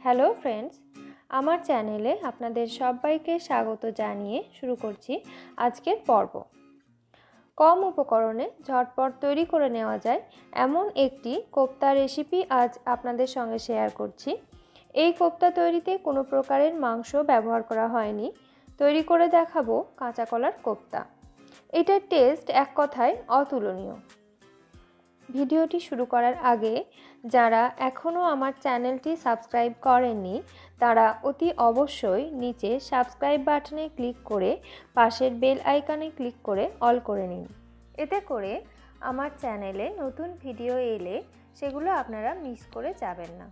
Hello friends, আমার চ্যানেলে আপনাদের সবাইকে স্বাগত জানিয়ে শুরু করছি আজকের পর্ব। কম উপকরণে ঝটপট তৈরি করে নেওয়া যায় এমন একটি কোপ্তা রেসিপি আজ আপনাদের সঙ্গে শেয়ার করছি। এই কোপ্তা তৈরিতে কোনো প্রকারের মাংস ব্যবহার করা হয়নি। তৈরি করে দেখাবো কাঁচা কলার কোপ্তা। এটার টেস্ট এক কথায় অতুলনীয়। ভিডিওটি শুরু করার আগে যারা এখনও আমার চ্যানেলটি সাবস্ক্রাইব করেননি তারা অতি অবশ্যই নিচে সাবস্ক্রাইব বাটনে ক্লিক করে পাশের বেল আইকনে ক্লিক করে অল করে নিন। এতে করে আমার চ্যানেলে নতুন ভিডিও এলে সেগুলো আপনারা মিস করে যাবেন না।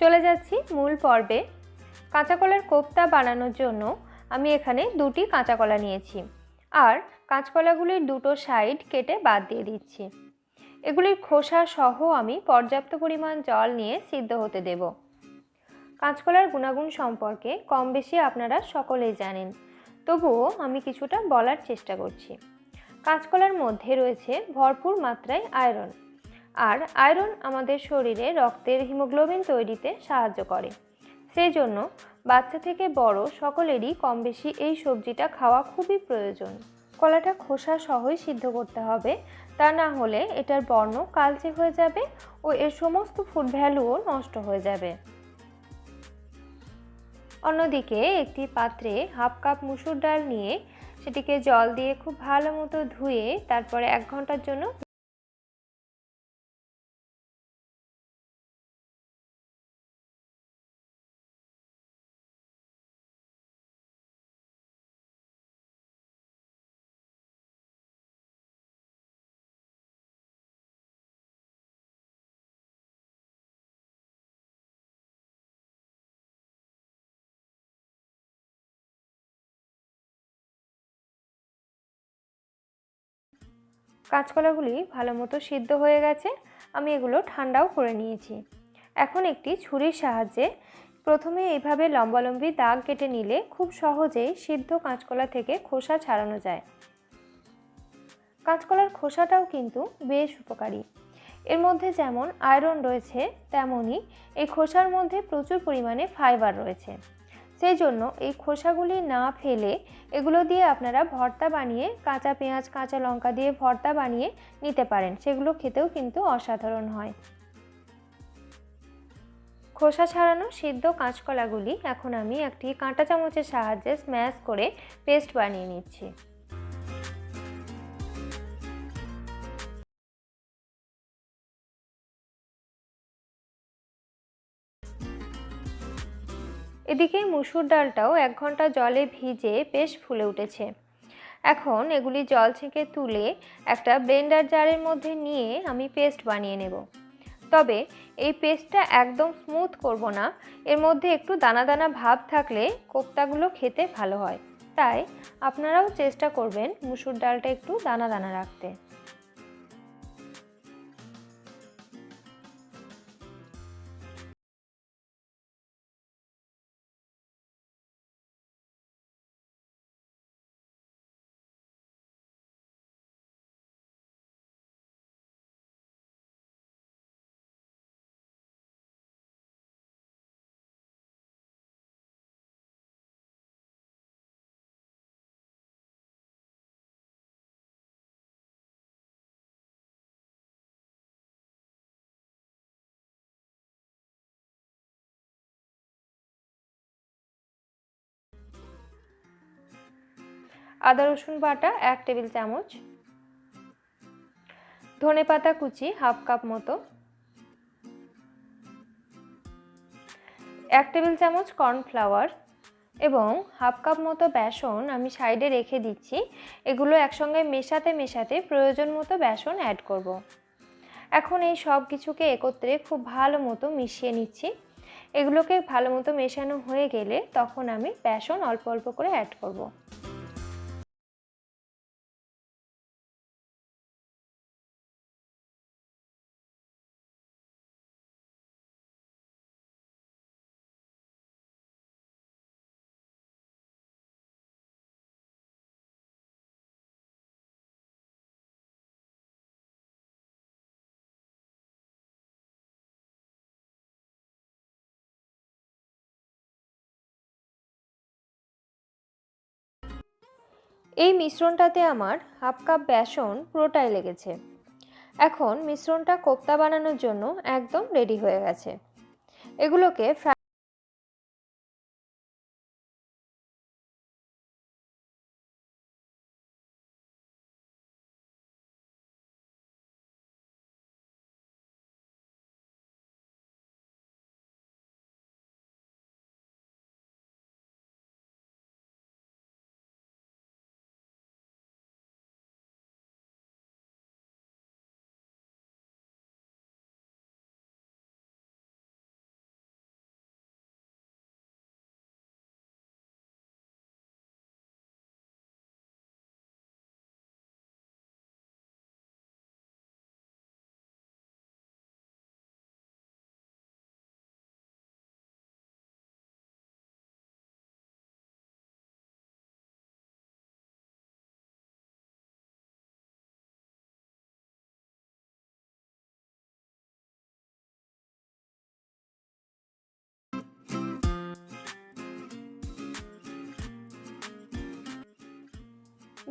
চলে যাচ্ছি মূল পর্বে। কাঁচা কলার কোপ্তা বানানোর জন্য আমি এখানে দুটি কাঁচা কলা নিয়েছি আর কাঁচকলাগুলির দুটো সাইড কেটে বাদ দিয়ে দিচ্ছি। এগুলির খোসা সহ আমি পর্যাপ্ত পরিমাণ জল নিয়ে সিদ্ধ হতে দেব। কাঁচকলার গুণাগুণ সম্পর্কে কম বেশি আপনারা সকলেই জানেন, তবুও আমি কিছুটা বলার চেষ্টা করছি। কাঁচকলার মধ্যে রয়েছে ভরপুর মাত্রায় আয়রন, আর আয়রন আমাদের শরীরে রক্তের হিমোগ্লোবিন তৈরিতে সাহায্য করে। সেই জন্য বাচ্চা থেকে বড় সকলেরই কম বেশি এই সবজিটা খাওয়া খুবই প্রয়োজন। কলাটা খোসা সহই সিদ্ধ করতে হবে, তা না হলে এটার বর্ণ কালচে হয়ে যাবে ও এর সমস্ত ফুড ভ্যালুও নষ্ট হয়ে যাবে। অন্যদিকে একটি পাত্রে হাফ কাপ মুসুর ডাল নিয়ে সেটিকে জল দিয়ে খুব ভালো মতো ধুয়ে তারপরে 1 ঘন্টার জন্য কাঁচকলাগুলি ভালো মতো সিদ্ধ হয়ে গেছে। আমি এগুলো ঠান্ডাও করে নিয়েছি। এখন একটি ছুরির সাহায্যে প্রথমে এইভাবে লম্বালম্বি দাগ কেটে নিলে খুব সহজেই সিদ্ধ কাঁচকলা থেকে খোসা ছাড়ানো যায়। কাঁচকলার খোসাটাও কিন্তু বেশ উপকারী। এর মধ্যে যেমন আয়রন রয়েছে তেমনই এই খোসার মধ্যে প্রচুর পরিমাণে ফাইবার রয়েছে। সেই জন্য এই খোসাগুলি না ফেলে এগুলো দিয়ে আপনারা ভর্তা বানিয়ে কাঁচা পেঁয়াজ কাঁচা লঙ্কা দিয়ে ভর্তা বানিয়ে নিতে পারেন, সেগুলো খেতেও কিন্তু অসাধারণ হয়। খোসা ছাড়ানো সিদ্ধ কাঁচকলাগুলি এখন আমি একটি কাঁটা চামচের সাহায্যে স্ম্যাশ করে পেস্ট বানিয়ে নিচ্ছি। এদিকে মুসুর ডালটাও 1 ঘন্টা জলে ভিজে বেশ ফুলে উঠেছে। এখন এগুলি জল ছেঁকে তুলে একটা ব্লেন্ডার জারের মধ্যে নিয়ে আমি পেস্ট বানিয়ে নেব। তবে এই পেস্টটা একদম স্মুথ করব না, এর মধ্যে একটু দানা দানা ভাব থাকলে কোপ্তাগুলো খেতে ভালো হয়। তাই আপনারাও চেষ্টা করবেন মুসুর ডালটা একটু দানা দানা রাখতে। আদা রসুন বাটা 1 টেবিল চামচ, ধনেপাতা কুচি হাফ কাপ মতো, 1 টেবিল চামচ কর্নফ্লাওয়ার এবং হাফ কাপ মতো বেসন আমি সাইডে রেখে দিচ্ছি। এগুলো একসঙ্গে মেশাতে মেশাতে প্রয়োজন মতো বেসন অ্যাড করব। এখন এই সব কিছুকে একত্রে খুব ভালো মতো মিশিয়ে নিচ্ছি। এগুলোকে ভালো মতো মেশানো হয়ে গেলে তখন আমি বেসন অল্প অল্প করে অ্যাড করব। এই মিশ্রণটাতে আমার হাফ কাপ বেসন পুরোটাই লেগেছে। এখন মিশ্রণটা কোপ্তা বানানোর জন্য একদম রেডি হয়ে গেছে। এগুলোকে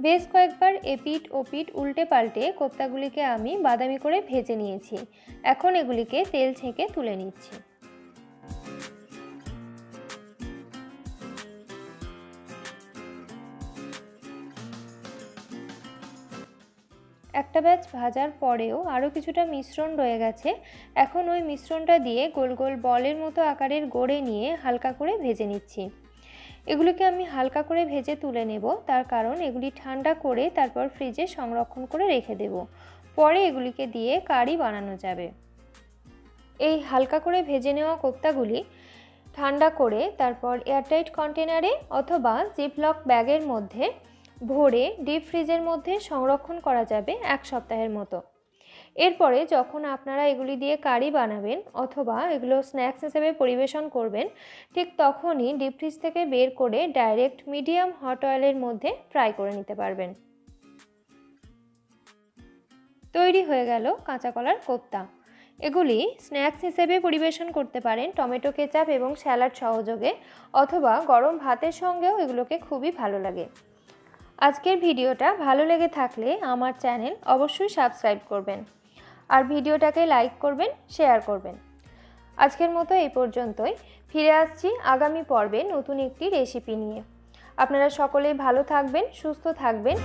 বেশ কয়েকবার এপিঠ ওপিঠ উল্টে পাল্টে কোপ্তাগুলিকে আমি বাদামি করে ভেজে নিয়েছি। এখন এগুলিকে তেল ছেঁকে তুলে নিচ্ছি। একটা ব্যাচ ভাজার পরেও আরও কিছুটা মিশ্রণ রয়ে গেছে। এখন ওই মিশ্রণটা দিয়ে গোল গোল বলের মতো আকারের গড়ে নিয়ে হালকা করে ভেজে নিচ্ছি। এগুলিকে আমি হালকা করে ভেজে তুলে নেব, তার কারণ এগুলি ঠান্ডা করে তারপর ফ্রিজে সংরক্ষণ করে রেখে দেব। পরে এগুলিকে দিয়ে কারি বানানো যাবে। এই হালকা করে ভেজে নেওয়া কোপ্তাগুলি ঠান্ডা করে তারপর এয়ারটাইট কন্টেনারে অথবা জিপলক ব্যাগের মধ্যে ভরে ডিপ ফ্রিজের মধ্যে সংরক্ষণ করা যাবে 1 সপ্তাহের মতো। এরপরে যখন আপনারা এগুলি দিয়ে কারি বানাবেন অথবা এগুলো স্ন্যাক্স হিসেবে পরিবেশন করবেন, ঠিক তখনই ডিপ ফ্রিজ থেকে বের করে ডাইরেক্ট মিডিয়াম হট অয়েলের মধ্যে ফ্রাই করে নিতে পারবেন। তৈরি হয়ে গেল কাঁচা কলার কোপ্তা। এগুলি স্ন্যাক্স হিসেবে পরিবেশন করতে পারেন টমেটো কেচাপ এবং স্যালাড সহযোগে, অথবা গরম ভাতের সঙ্গেও এগুলোকে খুবই ভালো লাগে। আজকের ভিডিওটা ভালো লেগে থাকলে আমার চ্যানেল অবশ্যই সাবস্ক্রাইব করবেন আর ভিডিওটাকে লাইক করবেন, শেয়ার করবেন। আজকের মতো এই পর্যন্তই। ফিরে আসছি আগামী পর্বে নতুন একটি রেসিপি নিয়ে। আপনারা সকলেই ভালো থাকবেন, সুস্থ থাকবেন।